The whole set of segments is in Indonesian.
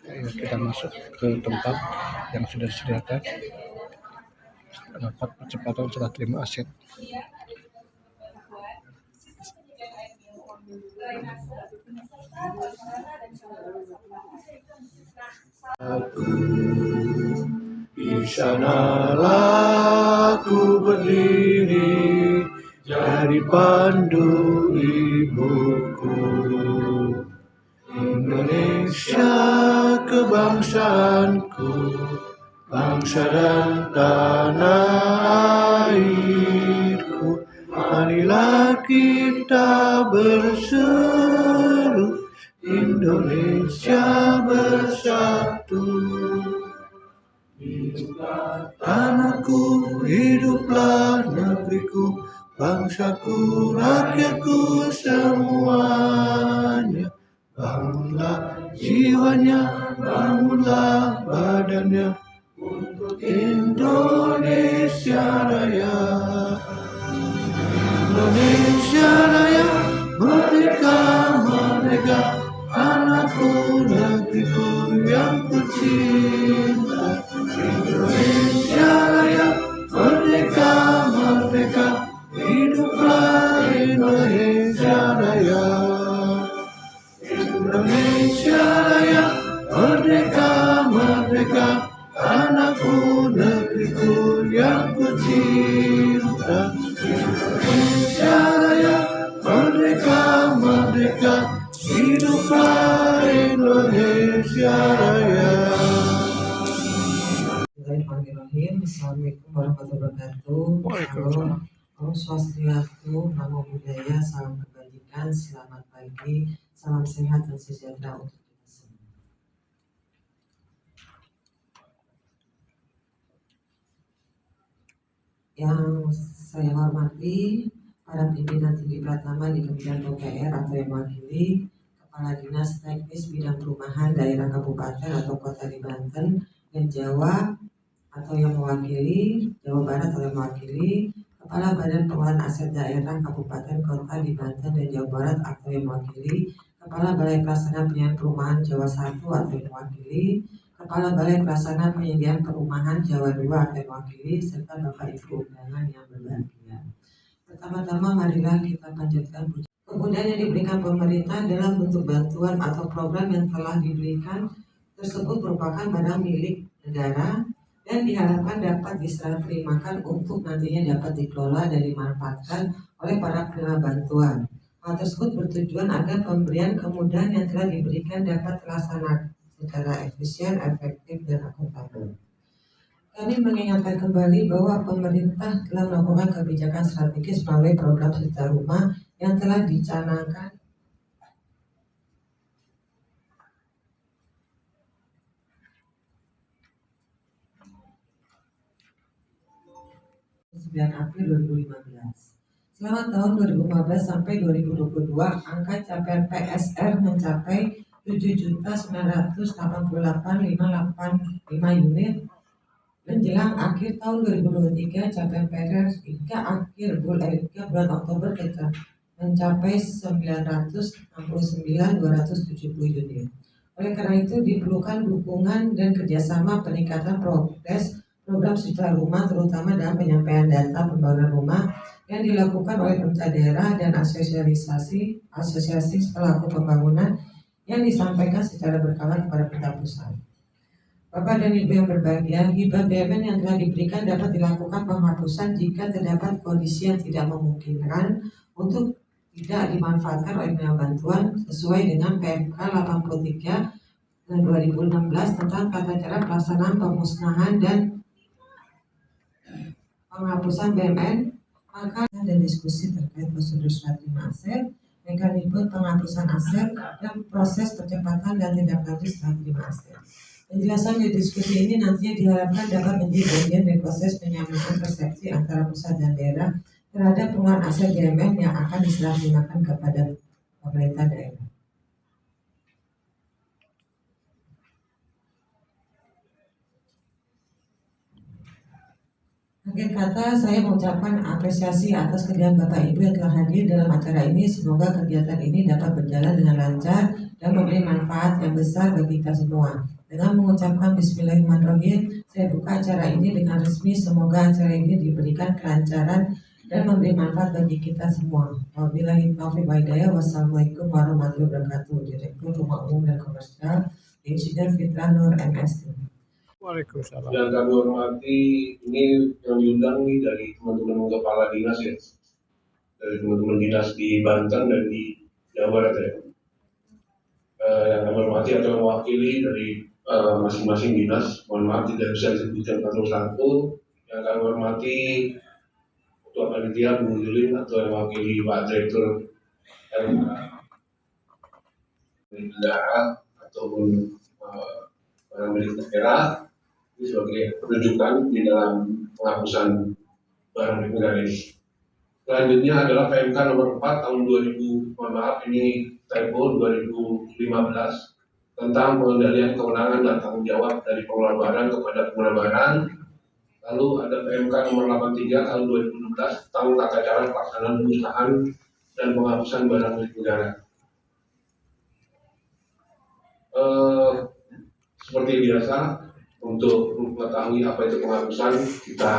Ayo kita masuk ke tempat yang sudah disediakan. Dapat percepatan serah terima aset. Aku di sanalah aku berdiri dari pandu ibuku. Indonesia kebangsaanku, bangsa dan tanah airku. Marilah kita berseru, Indonesia bersatu. Hiduplah tanahku, hiduplah negeriku, bangsaku, rakyatku semuanya. Bangunlah jiwanya, bangunlah badannya untuk Indonesia Raya. Indonesia Raya, merdeka, merdeka, anakku, negeriku yang kucinta. Indonesia Raya, merdeka, merdeka, hiduplah Indonesia Raya. Indonesia Raya, merdeka, merdeka, anakku, negeriku yang kucinta. Indonesia Raya, merdeka, merdeka, hiduplah Indonesia Raya. Bismillahirrahmanirrahim. Assalamualaikum warahmatullahi wabarakatuh. Waalaikumsalam. Om Swastiastu, Namo Buddhaya, salam kebajikan, selamat pagi, salam sehat dan sejahtera untuk kita semua. Yang saya hormati para pimpinan tinggi Pratama di Kementerian PUPR atau yang mewakili Kepala Dinas Teknis Bidang Perumahan Daerah Kabupaten atau Kota di Banten dan Jawa atau yang mewakili Jawa Barat atau yang mewakili Kepala Badan Pengelolaan Aset Daerah Kabupaten Kota di Banten dan Jawa Barat atau yang mewakili Kepala Balai Pelaksana Penyediaan Perumahan Jawa 1 atau yang mewakili Kepala Balai Pelaksana Penyediaan Perumahan Jawa 2 atau yang mewakili serta Bapak Ibu undangan yang berbahagia. Pertama-tama marilah kita panjatkan puji. Kemudian yang diberikan pemerintah dalam bentuk bantuan atau program yang telah diberikan tersebut merupakan barang milik negara dan diharapkan dapat diserah terimakan untuk nantinya dapat dikelola dan dimanfaatkan oleh para penerima bantuan. Hal tersebut bertujuan agar pemberian kemudahan yang telah diberikan dapat terlaksana secara efisien, efektif, dan akuntabel. Kami mengingatkan kembali bahwa pemerintah telah melakukan kebijakan strategis melalui program Sejuta Rumah yang telah dicanangkan April 2015. Selama tahun 2015 sampai 2022, angka capaian PSR mencapai 7.988.585 unit. Menjelang akhir tahun 2023, capaian PSR hingga akhir bulan Oktober mencapai 969.270 unit. Oleh karena itu diperlukan dukungan dan kerjasama peningkatan progres program Sejuta Rumah, terutama dalam penyampaian data pembangunan rumah yang dilakukan oleh pemerintah daerah dan asosiasi pelaku pembangunan yang disampaikan secara berkala kepada pemerintah pusat. Bapak dan Ibu yang berbahagia, hibah BUMN yang telah diberikan dapat dilakukan penghapusan jika terdapat kondisi yang tidak memungkinkan untuk tidak dimanfaatkan oleh penerima bantuan sesuai dengan PMK 83 dan 2016 tentang tata cara pelaksanaan pemusnahan dan penghapusan BUMN, maka ada diskusi terkait prosedur serah terima aset, mekanisme penghapusan aset, dan proses percepatan dan tindak lanjut serah terima aset. Penjelasan di diskusi ini nantinya diharapkan dapat menjadi bagian dari proses penyamakan persepsi antara pusat dan daerah terhadap pengelolaan aset BUMN yang akan diserah terimakan kepada pemerintah daerah. Akhir kata, saya mengucapkan apresiasi atas kerjaan Bapak Ibu yang telah hadir dalam acara ini. Semoga kegiatan ini dapat berjalan dengan lancar dan memberi manfaat yang besar bagi kita semua. Dengan mengucapkan Bismillahirrahmanirrahim, saya buka acara ini dengan resmi. Semoga acara ini diberikan kelancaran dan memberi manfaat bagi kita semua. Wabillahi taufiq wal hidayah. Wassalamualaikum warahmatullahi wabarakatuh. Direktur Rumah Umum dan Komersial Insinyur Fitra Nur MS. Waalaikumsalam. Yang kami hormati, ini yang diundang nih dari teman-teman kepala dinas ya, dari teman-teman dinas di Banten dan di Jawa Barat ya. Yang kami hormati atau mewakili dari masing-masing dinas, mohon maaf tidak bisa disebutkan satu-satu. Yang kami hormati Ketua Panitia Bu Yulin atau yang mewakili Pak Direktur negara ataupun barang milik negara ini sebagai penunjukan di dalam penghapusan barang milik negara ini. Selanjutnya adalah PMK nomor 4 tahun 2000, mohon maaf ini typo 2015 tentang pengendalian kewenangan dan tanggung jawab dari pengelola barang kepada pengguna barang. Lalu ada PMK nomor 83 tahun 2016 tentang tata cara pelaksanaan pemusnahan dan penghapusan barang milik negara. Seperti biasa, untuk mengetahui apa itu penghapusan, kita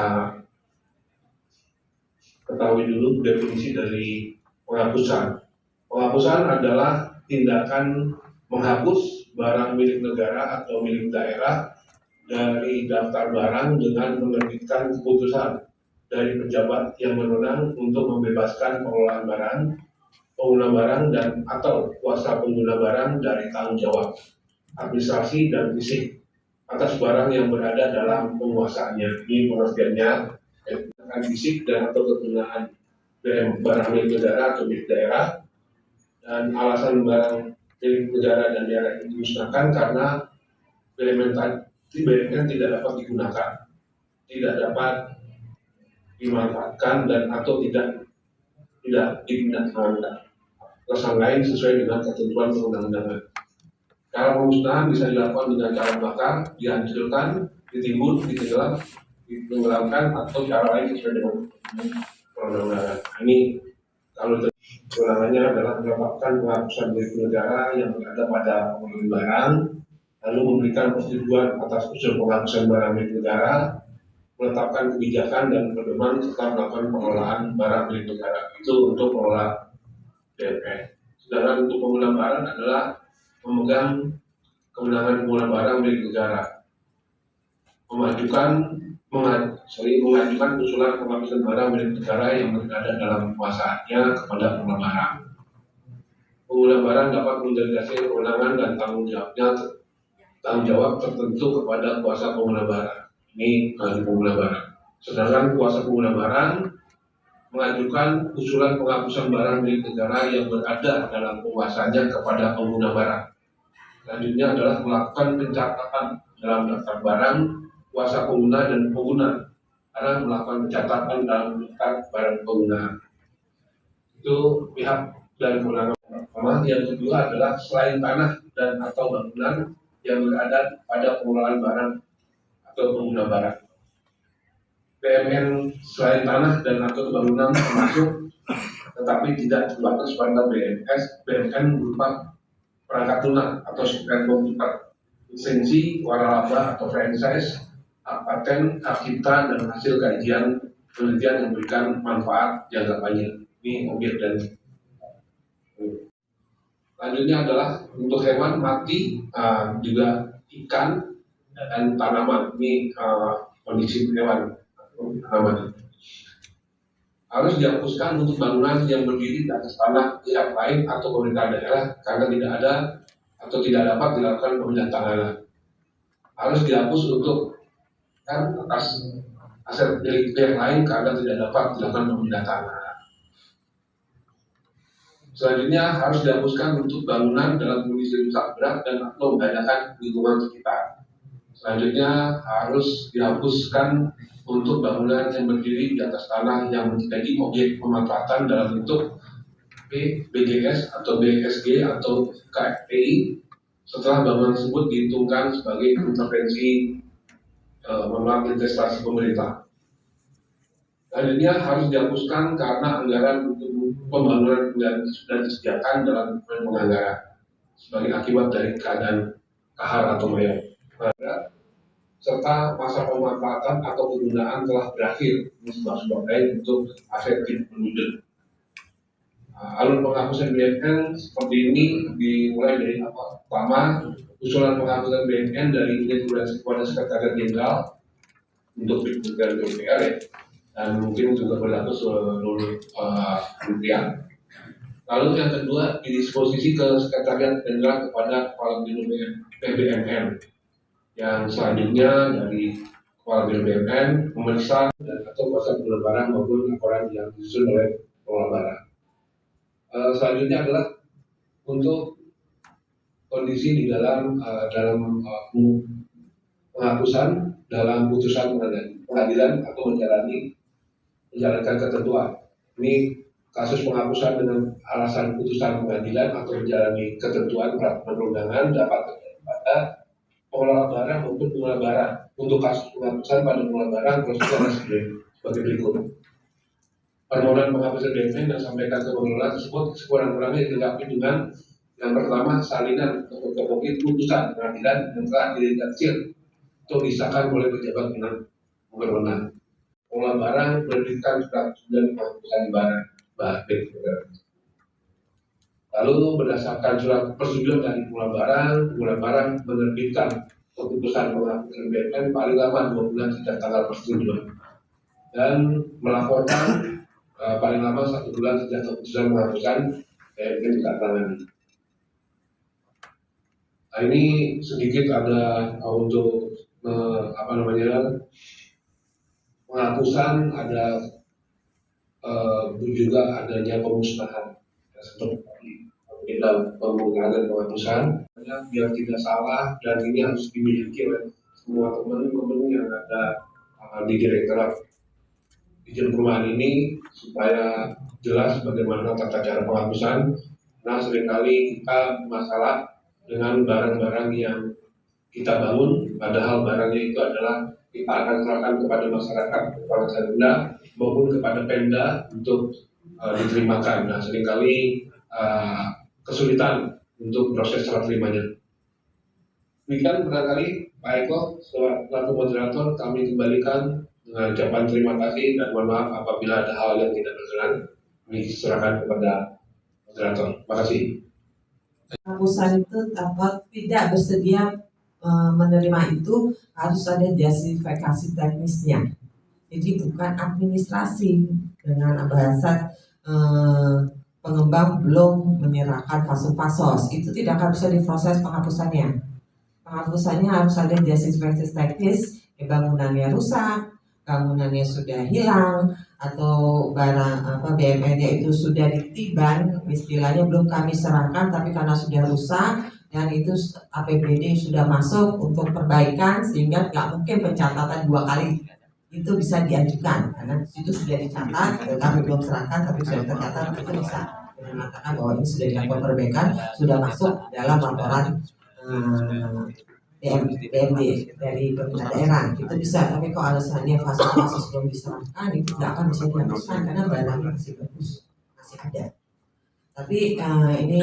ketahui dulu definisi dari penghapusan. Penghapusan adalah tindakan menghapus barang milik negara atau milik daerah dari daftar barang dengan menerbitkan keputusan dari pejabat yang berwenang untuk membebaskan pengelolaan barang, pengguna barang dan atau kuasa pengguna barang dari tanggung jawab administrasi dan fisik atas barang yang berada dalam penguasaannya. Ini pengertiannya, tindakan fisik dan atau kegunaan barang milik negara atau milik daerah, dan alasan barang milik negara dan daerah itu dimusnahkan karena BMN tidak dapat digunakan, tidak dapat dimanfaatkan dan atau tidak digunakan alasan lain sesuai dengan ketentuan perundang-undangan. Cara pemusnahan bisa dilakukan dengan cara bakar, dihancurkan, ditimbun, ditenggelamkan atau cara lain sesuai dengan perundang-undangan. Ini kalau kewenangannya adalah menetapkan penghapusan milik negara yang berada pada pengelolaan barang, lalu memberikan persetujuan atas usul penghapusan barang milik negara, menetapkan kebijakan dan pedoman serta melakukan pengelolaan barang milik negara. Itu untuk pengelola BMN. Sedangkan untuk pengguna barang adalah memegang kewenangan pengguna barang milik negara, mengajukan usulan penghapusan barang milik negara yang berada dalam kuasaannya kepada pengguna barang. Pengguna barang dapat mendelegasikan kewenangan dan tanggung jawab tertentu kepada kuasa pengguna barang. Ini pengguna barang. Sedangkan kuasa pengguna barang mengajukan usulan penghapusan barang milik negara yang berada dalam penguasaannya kepada pengguna barang. Selanjutnya adalah melakukan pencatatan dalam daftar barang, kuasa pengguna dan pengguna, karena melakukan pencatatan dalam daftar barang pengguna. Itu pihak dari kewenangan pertama. Yang kedua adalah selain tanah dan atau bangunan yang berada pada pengelolaan barang atau pengguna barang. BMN selain tanah dan atau bangunan termasuk, tetapi tidak terbatas pada BMN berupa perangkat lunak atau software komputer, lisensi, waralaba atau franchise, hak paten, hak cipta, dan hasil kajian penelitian yang memberikan manfaat jangka panjang. Ini objek dan selanjutnya adalah untuk hewan mati, juga ikan dan tanaman. Ini kondisi hewan tanaman. Harus dihapuskan untuk bangunan yang berdiri di atas tanah pihak lain atau pemerintah daerah karena tidak ada atau tidak dapat dilakukan pemindahan tanganan. Harus dihapus untuk atas aset milik pihak lain karena tidak dapat dilakukan pemindahan tanah. Selanjutnya harus dihapuskan untuk bangunan dalam kondisi rusak berat dan atau membahayakan lingkungan sekitar. Selanjutnya harus dihapuskan untuk bangunan yang berdiri di atas tanah yang menjadi objek pemanfaatan dalam bentuk BGS atau BSG atau KFPI setelah bangunan tersebut dihitungkan sebagai intervensi investasi pemerintah. Selanjutnya harus dihapuskan karena anggaran untuk pembangunan sudah disediakan dalam penganggaran. sebagai akibat dari keadaan kahar atau mayat, serta masa pemanfaatan atau penggunaan telah berakhir sebab lain untuk efektif penunjuk. Alur penghapusan BMN seperti ini dimulai dari pertama, usulan penghapusan BMN dari unit kepada sekretariat jenderal untuk dibutuhkan DPR ya, dan mungkin juga berlaku seluruh kementerian. Lalu yang kedua, didisposisi ke sekretariat jenderal kepada kepala biro BMN. Yang selanjutnya dari kepala biro BMN memeriksa dan atau proses penyebaran maupun laporan yang disusun oleh pengelola barang. Selanjutnya adalah untuk kondisi di dalam penghapusan dalam putusan pengadilan atau menjalankan ketentuan. Ini kasus penghapusan dengan alasan putusan pengadilan atau menjalani ketentuan peraturan perundangan dapat terjadi pada pengelola barang maupun pengelola barang. Untuk kasus penghapusan pada pengelola barang prosedurnya sebagai berikut. Permohonan penghapusan BMN yang disampaikan ke pengelola tersebut sekurang-kurangnya dilengkapi dengan yang pertama salinan fotokopi putusan pengadilan yang telah diredaksi untuk disahkan oleh pejabat berwenang. Pengelola barang menerbitkan surat dan penghapusan barang. Lalu berdasarkan surat persetujuan dari pengelola barang menerbitkan keputusan penghapusan BMN paling lama 2 bulan sejak tanggal persetujuan dan melaporkan paling lama 1 bulan sejak keputusan penghapusan BMN ditandatangani. Nah, ini sedikit ada untuk penghapusan, ada juga adanya pemusnahan seperti dalam penggunaan penghapusan biar tidak salah, dan ini harus dimiliki oleh semua teman-teman yang ada di Direktorat Izin Perumahan ini supaya jelas bagaimana tata cara penghapusan. Nah, seringkali kita masalah dengan barang-barang yang kita bangun, padahal barangnya itu adalah kita akan serahkan kepada masyarakat, kepada Pemda maupun kepada Pemda untuk diterimakan. Nah, seringkali kesulitan untuk proses serah terimanya. Demikian barangkali Pak Eko selaku moderator kami kembalikan dengan ucapan terima kasih dan mohon maaf apabila ada hal yang tidak berkenan. Kami serahkan kepada moderator. Terima kasih. Penghapusan itu tidak bersedia menerima itu harus ada justifikasi teknisnya. Jadi bukan administrasi dengan bahasa pengembang belum menyerahkan fasos. Itu tidak akan bisa diproses penghapusannya. Penghapusannya harus ada justifikasi teknis, bangunannya rusak, bangunannya sudah hilang, atau barang BMN-nya itu sudah ditiban, istilahnya belum kami serahkan tapi karena sudah rusak dan itu APBD sudah masuk untuk perbaikan sehingga nggak mungkin pencatatan 2 kali itu bisa diajukan karena itu sudah dicatat, kami belum serahkan tapi sudah tercatat, itu bisa mengatakan bahwa ini sudah dilakukan perbaikan, sudah masuk dalam laporan BMD dari pemerintah daerah, itu bisa. Tapi kalau alasannya fase-fase belum diserahkan itu tidak akan bisa dihapuskan karena barangnya masih bagus, masih ada. Tapi ini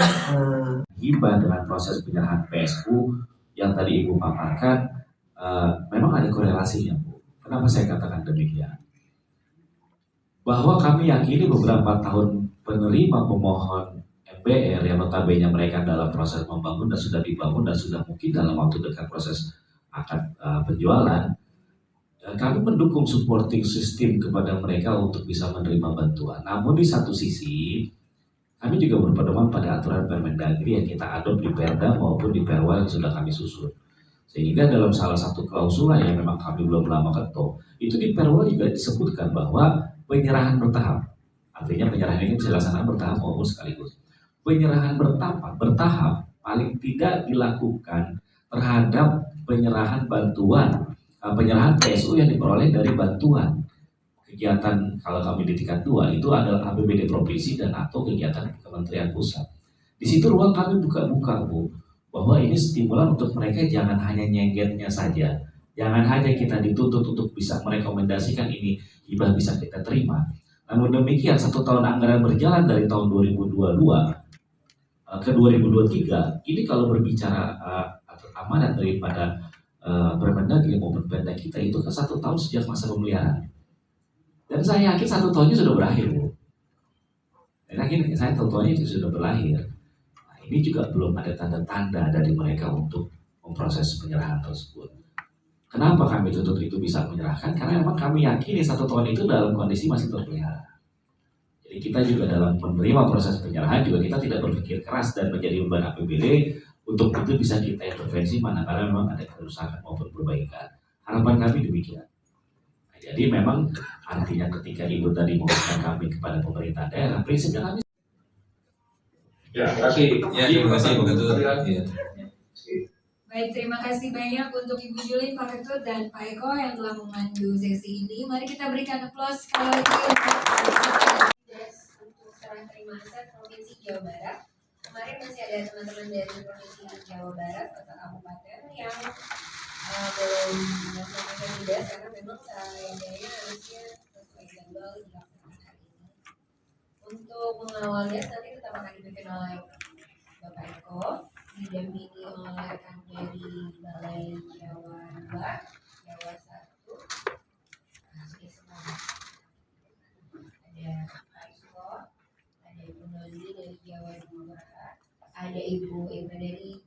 hibah dengan proses penyerahan PSU yang tadi Ibu paparkan, memang ada korelasinya, Bu. Kenapa saya katakan demikian? Bahwa kami yakini beberapa tahun penerima pemohon MBR yang notabene mereka dalam proses membangun dan sudah dibangun dan sudah mungkin dalam waktu dekat proses akad penjualan, kami mendukung supporting system kepada mereka untuk bisa menerima bantuan. Namun di satu sisi kami juga berpedoman pada aturan Permendagri yang kita adop di Perda maupun di Perwa yang sudah kami susun. Sehingga dalam salah satu klausula yang memang kami belum lama ketok, itu di Perwa juga disebutkan bahwa penyerahan bertahap. Artinya penyerahan ini bisa dilaksanakan bertahap maupun sekaligus. Penyerahan bertahap paling tidak dilakukan terhadap penyerahan bantuan, penyerahan PSU yang diperoleh dari bantuan kegiatan. Kalau kami di tingkat 2 itu adalah APBD provinsi dan atau kegiatan Kementerian Pusat. Di situ ruang kami buka-buka, Bu, bahwa ini stimulan untuk mereka jangan hanya nyenggetnya saja, jangan hanya kita dituntut untuk bisa merekomendasikan ini hibah bisa kita terima. Namun demikian 1 tahun anggaran berjalan dari tahun 2022 ke 2023 ini kalau berbicara amanat daripada Permendagri maupun Perda kita itu kan 1 tahun sejak masa pemeliharaan. Dan saya yakin 1 tahunnya sudah berakhir, Bu. Dan yakin saya 1 tahunnya itu sudah berakhir. Nah, ini juga belum ada tanda-tanda dari mereka untuk memproses penyerahan tersebut. Kenapa kami tuntut itu bisa menyerahkan? Karena memang kami yakini 1 tahun itu dalam kondisi masih terpelihara. Jadi kita juga dalam menerima proses penyerahan juga kita tidak berpikir keras dan menjadi beban APBD untuk itu bisa kita intervensi manakala memang ada kerusakan maupun perbaikan. Harapan kami demikian. Nah, jadi memang artinya ketika Ibu tadi mengusulkan kami kepada pemerintah daerah, prinsipnya kami. Ya, terima kasih. Ya, terima kasih Pak Ketut. Ya. Baik, terima kasih banyak untuk Ibu Julin, Pak Ketut, dan Pak Eko yang telah memandu sesi ini. Mari kita berikan aplaus sekali lagi untuk serah terima aset Provinsi Jawa Barat. Kemarin masih ada teman-teman dari Provinsi Jawa Barat atau kabupaten yang belum melaksanakan tugas karena memang sayangnya harusnya sesuai jadwal dilaksanakan hari ini. Untuk mengawalnya nanti tetap akan dipimpin oleh Bapak Eko, didampingi oleh rekan dari Balai Jawa 2, Jawa 1, sudah semua. Ada Pak Eko, ada Ibu Noli dari Jawa 2, ada Ibu Eva dari